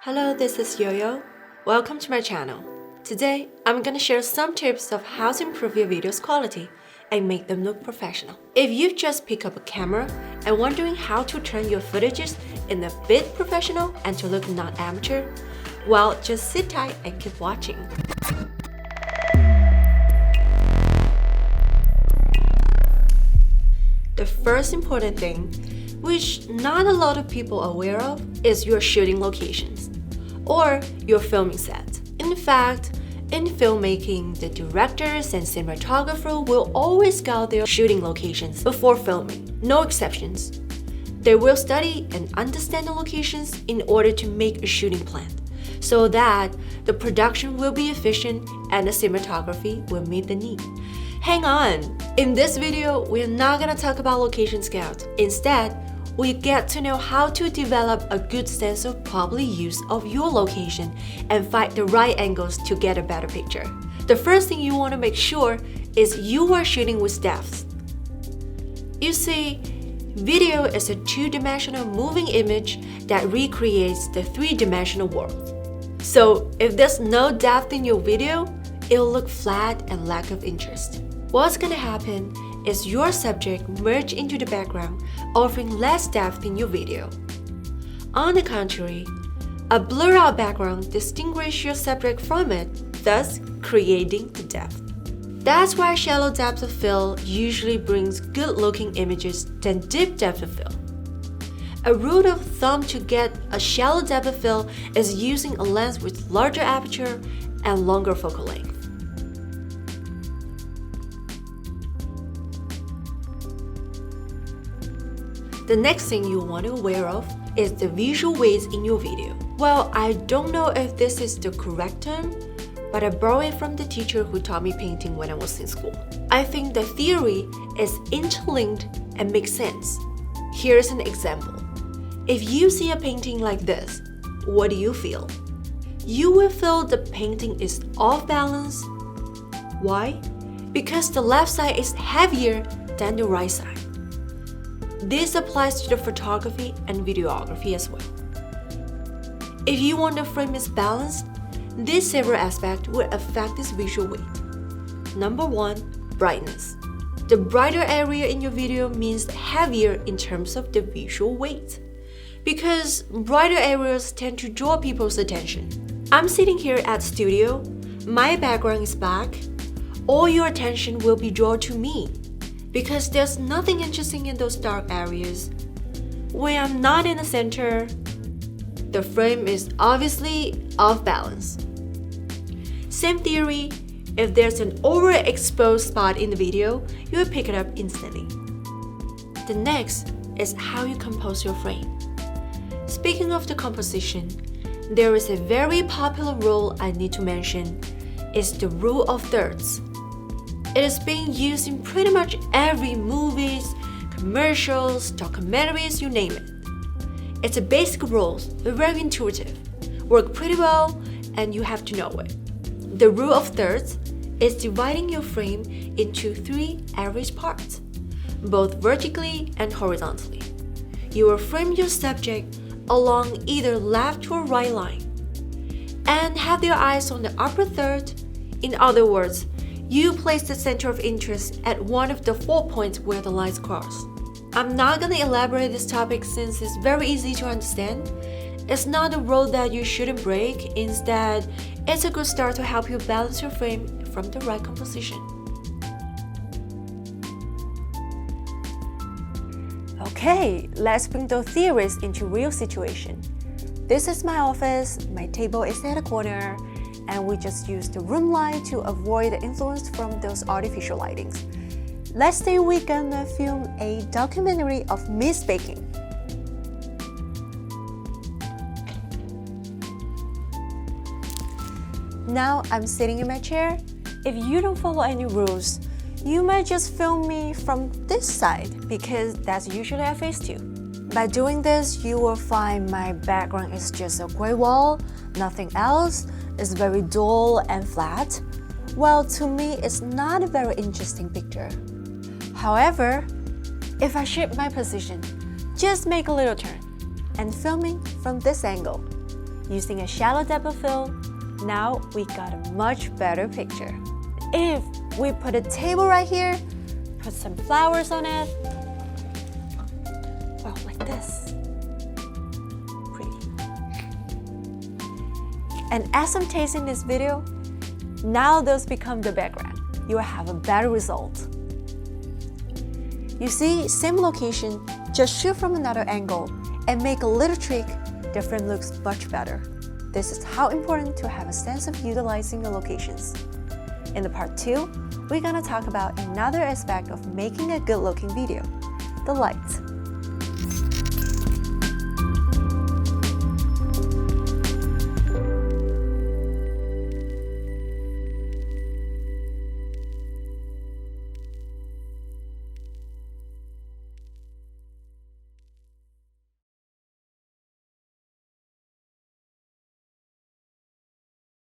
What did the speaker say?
Hello, this is Yo-Yo. Welcome to my channel. Today, I'm gonna share some tips of how to improve your video's quality and make them look professional. If you've just picked up a camera and wondering how to turn your footages in a bit professional and to look not amateur, well, just sit tight and keep watching. The first important thing, which not a lot of people are aware of, is your shooting locations or your filming set. In fact, in filmmaking, the directors and cinematographer will always scout their shooting locations before filming, no exceptions. They will study and understand the locations in order to make a shooting plan, so that the production will be efficient and the cinematography will meet the need. Hang on! In this video, we're not gonna talk about location scout. Instead, we get to know how to develop a good sense of probably use of your location and find the right angles to get a better picture. The first thing you want to make sure is you are shooting with depth. You see, video is a two-dimensional moving image that recreates the three-dimensional world. So if there's no depth in your video, it'll look flat and lack of interest. What's gonna happen is your subject merge into the background, offering less depth in your video. On the contrary, a blur-out background distinguishes your subject from it, thus creating the depth. That's why shallow depth of field usually brings good-looking images than deep depth of field. A rule of thumb to get a shallow depth of field is using a lens with larger aperture and longer focal length. The next thing you want to be aware of is the visual weights in your video. Well, I don't know if this is the correct term, but I borrowed it from the teacher who taught me painting when I was in school. I think the theory is interlinked and makes sense. Here's an example. If you see a painting like this, what do you feel? You will feel the painting is off balance. Why? Because the left side is heavier than the right side. This applies to the photography and videography as well. If you want the frame is balanced, these several aspects will affect this visual weight. Number 1, brightness. The brighter area in your video means heavier in terms of the visual weight, because brighter areas tend to draw people's attention. I'm sitting here at studio, my background is black, all your attention will be drawn to me, because there's nothing interesting in those dark areas. When I'm not in the center, the frame is obviously off balance. Same theory, if there's an overexposed spot in the video, you will pick it up instantly. The next is how you compose your frame. Speaking of the composition, there is a very popular rule I need to mention. It's the rule of thirds. It is being used in pretty much every movies, commercials, documentaries, you name it. It's a basic rule, very intuitive, work pretty well, and you have to know it. The rule of thirds is dividing your frame into 3 average parts, both vertically and horizontally. You will frame your subject along either left or right line, and have your eyes on the upper third. In other words, you place the center of interest at one of the 4 points where the lines cross. I'm not gonna elaborate this topic since it's very easy to understand. It's not a rule that you shouldn't break. Instead, it's a good start to help you balance your frame from the right composition. Okay, let's bring those theories into real situation. This is my office, my table is at a corner, and we just use the room light to avoid the influence from those artificial lightings. Let's say we're gonna film a documentary of Miss Baking. Now I'm sitting in my chair. If you don't follow any rules, you might just film me from this side because that's usually I face to. By doing this, you will find my background is just a gray wall, nothing else. It's very dull and flat. Well, to me, it's not a very interesting picture. However, if I shift my position, just make a little turn, and filming from this angle, Using a shallow depth of field, now we got a much better picture. If we put a table right here, put some flowers on it, well, like this. Pretty. And as I'm tasting this video, now those become the background. You will have a better result. You see, same location, just shoot from another angle and make a little trick, the frame looks much better. This is how important to have a sense of utilizing your locations. In the part 2, we're gonna talk about another aspect of making a good looking video, the light.